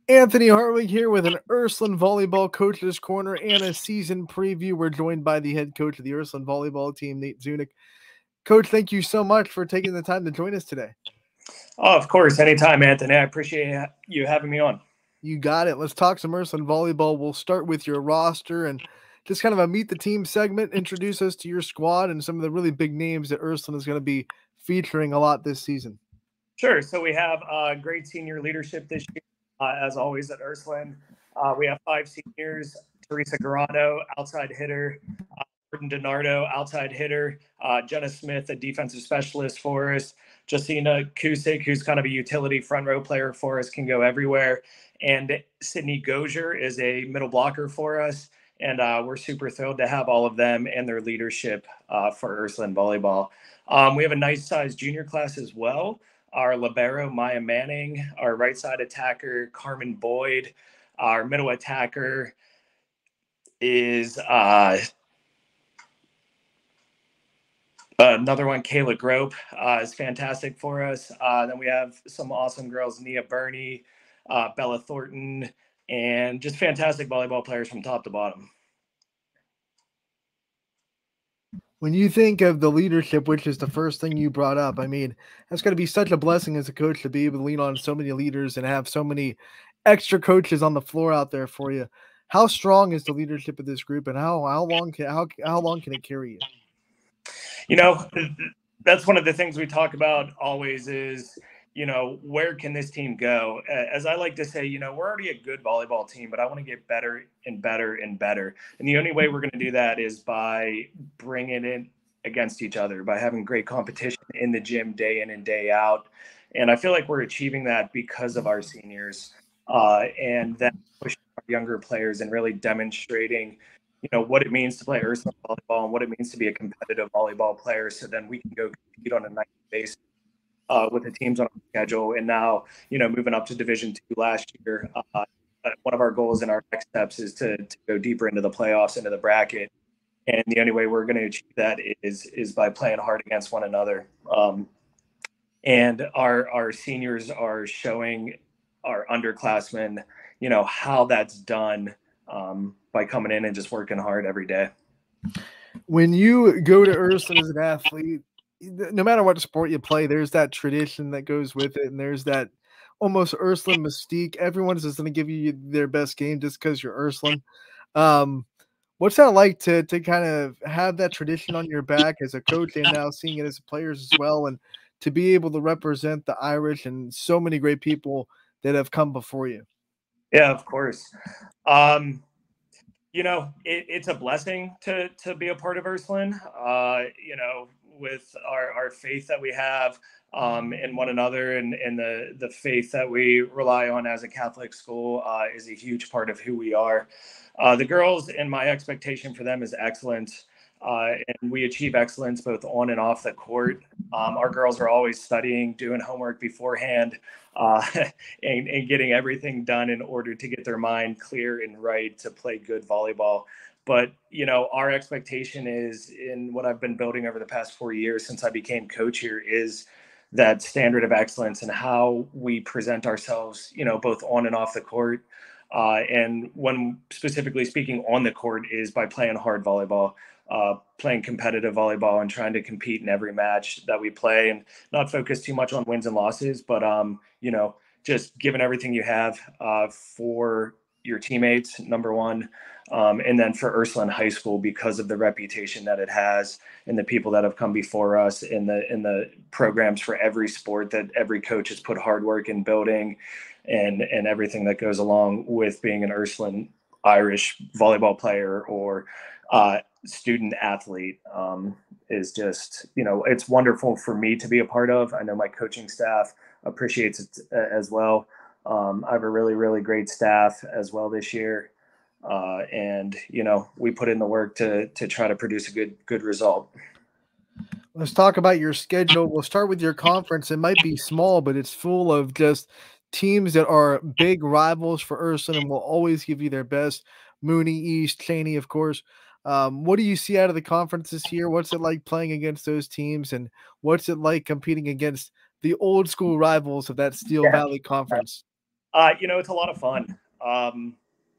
Anthony Hartwig here with an Ursuline Volleyball Coaches Corner and a season preview. We're joined by the head coach of the Ursuline Volleyball team, Nate Zunic. Coach, thank you so much for taking the time to join us today. Oh, of course. Anytime, Anthony. I appreciate you having me on. You got it. Let's talk some Ursuline Volleyball. We'll start with your roster and just kind of a meet the team segment. Introduce us to your squad and some of the really big names that Ursuline is going to be featuring a lot this season. Sure. So we have great senior leadership this year, as always at Ursuline. We have 5 seniors: Teresa Garano, outside hitter; Jordan DiNardo, outside hitter; Jenna Smith, a defensive specialist for us; Justina Kusick, who's kind of a utility front row player for us, can go everywhere; and Sydney Gozier is a middle blocker for us. And we're super thrilled to have all of them and their leadership for Ursuline Volleyball. We have a nice-sized junior class as well. Our libero, Maya Manning; our right side attacker, Carmen Boyd; our middle attacker is another one, Kayla Grope, is fantastic for us. Then we have some awesome girls, Nia Burney, Bella Thornton, and just fantastic volleyball players from top to bottom. When you think of the leadership, which is the first thing you brought up, I mean, that's going to be such a blessing as a coach to be able to lean on so many leaders and have so many extra coaches on the floor out there for you. How strong is the leadership of this group, and how long can it carry you? You know, that's one of the things we talk about always is, where can this team go? As I like to say, we're already a good volleyball team, but I want to get better and better and better. And the only way we're going to do that is by bringing it against each other, by having great competition in the gym day in and day out. And I feel like we're achieving that because of our seniors and then pushing our younger players and really demonstrating what it means to play Ursuline volleyball and what it means to be a competitive volleyball player. So then we can go compete on a nightly basis with the teams on our schedule. And now, moving up to Division II last year, one of our goals in our next steps is to go deeper into the playoffs, into the bracket. And the only way we're going to achieve that is by playing hard against one another. And our seniors are showing our underclassmen, how that's done by coming in and just working hard every day. When you go to Ursuline as an athlete, no matter what sport you play, there's that tradition that goes with it, and there's that almost Ursuline mystique. Everyone's just going to give you their best game just because you're Ursuline. What's that like to kind of have that tradition on your back as a coach and now seeing it as players as well, and to be able to represent the Irish and so many great people that have come before you? Yeah, of course. It's a blessing to be a part of Ursuline, with our faith that we have in one another and the faith that we rely on as a Catholic school is a huge part of who we are. The girls, and my expectation for them is excellence. And we achieve excellence both on and off the court. Our girls are always studying, doing homework beforehand, and getting everything done in order to get their mind clear and right to play good volleyball. But, our expectation is, in what I've been building over the past 4 years since I became coach here, is that standard of excellence and how we present ourselves, both on and off the court. And when specifically speaking on the court is by playing hard volleyball, playing competitive volleyball and trying to compete in every match that we play and not focus too much on wins and losses, but, just giving everything you have for your teammates, number one, and then for Ursuline High School because of the reputation that it has and the people that have come before us in the programs for every sport that every coach has put hard work in building and everything that goes along with being an Ursuline Irish volleyball player or student athlete is just, it's wonderful for me to be a part of. I know my coaching staff appreciates it as well. I have a really, really great staff as well this year. And, we put in the work to try to produce a good result. Let's talk about your schedule. We'll start with your conference. It might be small, but it's full of just teams that are big rivals for Ursuline and will always give you their best. Mooney, East, Cheney, of course. What do you see out of the conference this year? What's it like playing against those teams, and what's it like competing against the old school rivals of that Steel Valley Conference? It's a lot of fun.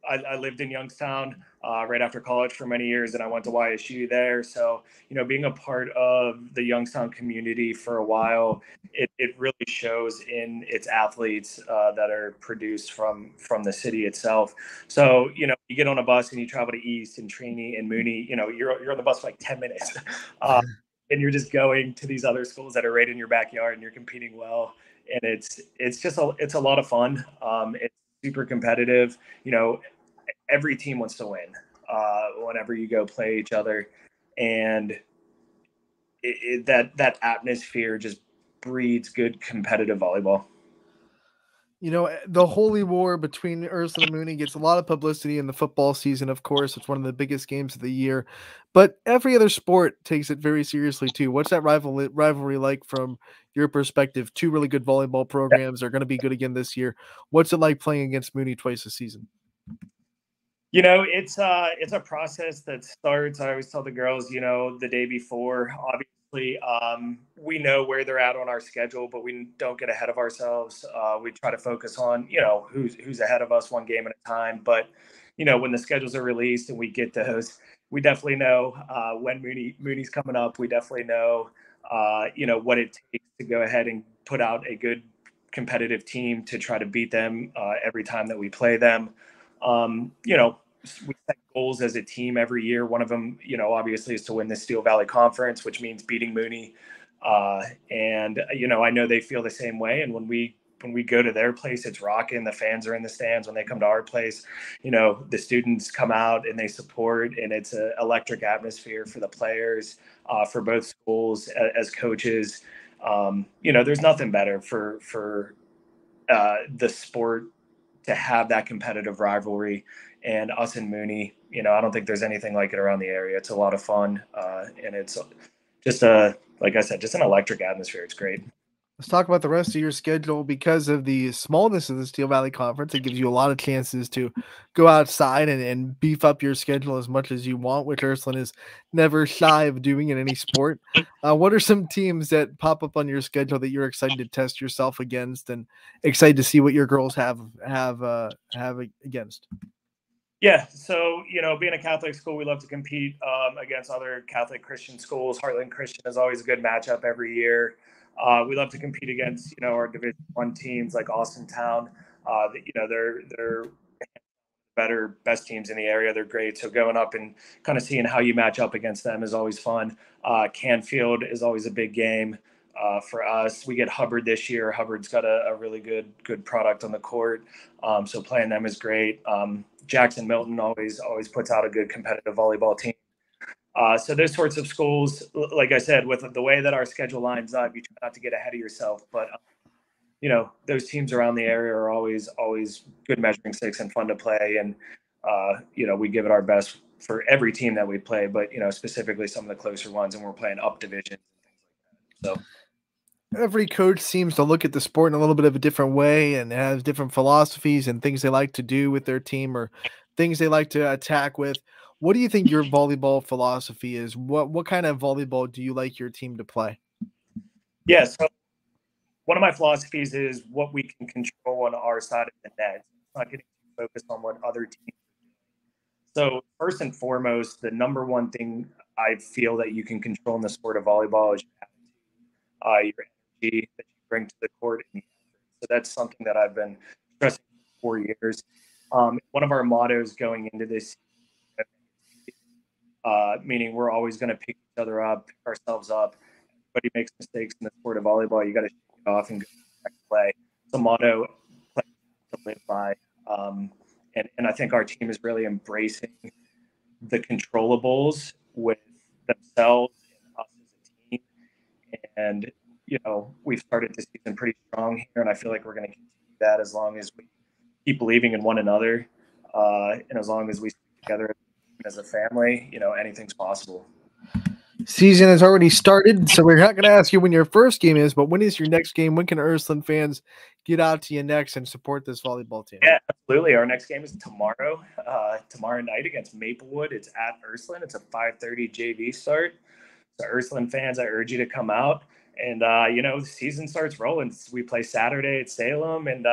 I lived in Youngstown right after college for many years, and I went to YSU there. So, being a part of the Youngstown community for a while, it really shows in its athletes that are produced from the city itself. So, you get on a bus and you travel to East and Trini and Mooney. You're on the bus for like 10 minutes, and you're just going to these other schools that are right in your backyard, and you're competing well. And it's a lot of fun. It's super competitive. Every team wants to win whenever you go play each other, and that atmosphere just breeds good competitive volleyball. The holy war between Ursuline and Mooney gets a lot of publicity in the football season, of course. It's one of the biggest games of the year, but every other sport takes it very seriously too. What's that rivalry like from your perspective? Two really good volleyball programs are going to be good again this year. What's it like playing against Mooney twice a season? It's a process that starts. I always tell the girls, the day before. Obviously, we know where they're at on our schedule, but we don't get ahead of ourselves. We try to focus on, who's ahead of us one game at a time. But when the schedules are released and we get those, we definitely know when Mooney's coming up. We definitely know, what it takes to go ahead and put out a good competitive team to try to beat them every time that we play them. We set goals as a team every year. One of them, obviously is to win the Steel Valley Conference, which means beating Mooney. And I know they feel the same way. And when we go to their place, it's rocking. The fans are in the stands. When they come to our place, the students come out and they support, and it's an electric atmosphere for the players, for both schools as coaches. There's nothing better for the sport to have that competitive rivalry. And us and Mooney, I don't think there's anything like it around the area. It's a lot of fun, and it's just like I said, just an electric atmosphere. It's great. Let's talk about the rest of your schedule. Because of the smallness of the Steel Valley Conference, it gives you a lot of chances to go outside and beef up your schedule as much as you want, which Ursuline is never shy of doing in any sport. What are some teams that pop up on your schedule that you're excited to test yourself against, and excited to see what your girls have against? Yeah, so being a Catholic school, we love to compete against other Catholic Christian schools. Heartland Christian is always a good matchup every year. We love to compete against our Division I teams like Austintown. They're best teams in the area. They're great. So going up and kind of seeing how you match up against them is always fun. Canfield is always a big game for us. We get Hubbard this year. Hubbard's got a really good product on the court. So playing them is great. Jackson Milton always puts out a good competitive volleyball team. So those sorts of schools, like I said, with the way that our schedule lines up, you try not to get ahead of yourself. But those teams around the area are always good measuring sticks and fun to play. And we give it our best for every team that we play, but specifically some of the closer ones, and we're playing up divisions and things like that. So. Every coach seems to look at the sport in a little bit of a different way and has different philosophies and things they like to do with their team, or things they like to attack with. What do you think your volleyball philosophy is? What kind of volleyball do you like your team to play? Yeah, so one of my philosophies is what we can control on our side of the net. It's not getting too focused on what other teams are doing. So first and foremost, the number one thing I feel that you can control in the sport of volleyball is your attitude, your energy that you bring to the court. So that's something that I've been stressing for 4 years. One of our mottos going into this, meaning we're always going to pick each other up, pick ourselves up. Everybody makes mistakes in the sport of volleyball. You got to shake it off and go back to play. It's a motto to live by. And I think our team is really embracing the controllables with themselves and us as a team. And, we've started the season pretty strong here, and I feel like we're going to continue that as long as we keep believing in one another. And as long as we stick together as a family, anything's possible. Season has already started, so we're not going to ask you when your first game is, but when is your next game? When can Ursuline fans get out to you next and support this volleyball team? Yeah, absolutely. Our next game is tomorrow night against Maplewood. It's at Ursuline. It's a 5:30 JV start. So Ursuline fans, I urge you to come out And, the season starts rolling. We play Saturday at Salem, and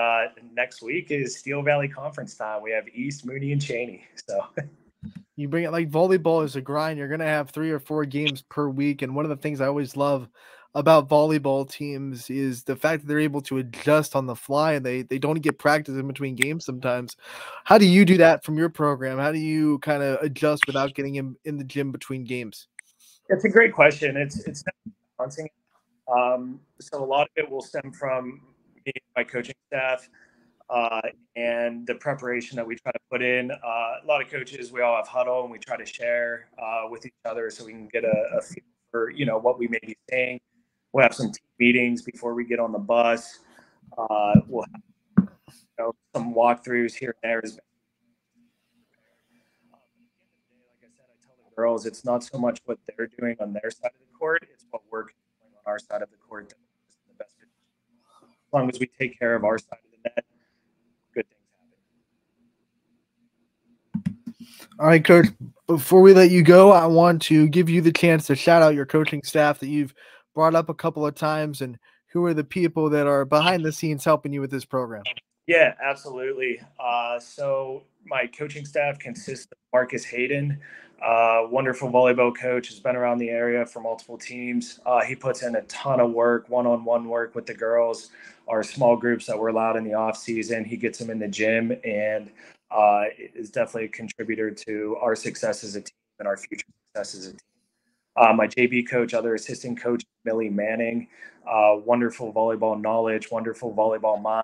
next week is Steel Valley Conference time. We have East, Mooney, and Cheney. So you bring it like volleyball is a grind. You're going to have 3 or 4 games per week. And one of the things I always love about volleyball teams is the fact that they're able to adjust on the fly and they don't get practice in between games sometimes. How do you do that from your program? How do you kind of adjust without getting in the gym between games? it's a great question. It's balancing. So a lot of it will stem from me and my coaching staff. Uh, and the preparation that we try to put in. A lot of coaches, we all have huddle and we try to share with each other so we can get a feel for, what we may be saying. We'll have some team meetings before we get on the bus. We'll have some walkthroughs here and there. Like I said, I tell the girls it's not so much what they're doing on their side of the court, it's what we're doing on our side of the court to put us in the best position. As long as we take care of our side of the net, good things happen. All right, Coach, before we let you go, I want to give you the chance to shout out your coaching staff that you've brought up a couple of times and who are the people that are behind the scenes helping you with this program. Yeah, absolutely. So my coaching staff consists of Marcus Hayden, wonderful volleyball coach, has been around the area for multiple teams. He puts in a ton of work, one-on-one work with the girls, our small groups that we're allowed in the off season. He gets them in the gym and is definitely a contributor to our success as a team and our future success as a team. My JV coach, other assistant coach, Millie Manning, wonderful volleyball knowledge, wonderful volleyball mind,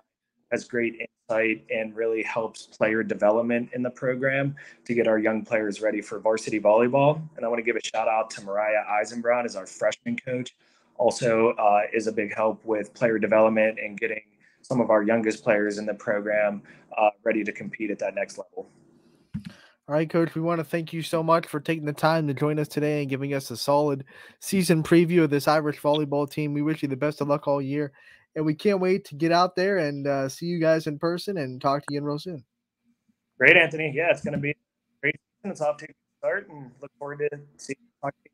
has great insight and really helps player development in the program to get our young players ready for varsity volleyball. And I want to give a shout out to Mariah Eisenbrod as our freshman coach. Also is a big help with player development and getting some of our youngest players in the program ready to compete at that next level. All right, Coach, we want to thank you so much for taking the time to join us today and giving us a solid season preview of this Irish volleyball team. We wish you the best of luck all year, and we can't wait to get out there and see you guys in person and talk to you again real soon. Great, Anthony. Yeah, it's going to be a great season. It's off to a good start, and look forward to seeing you.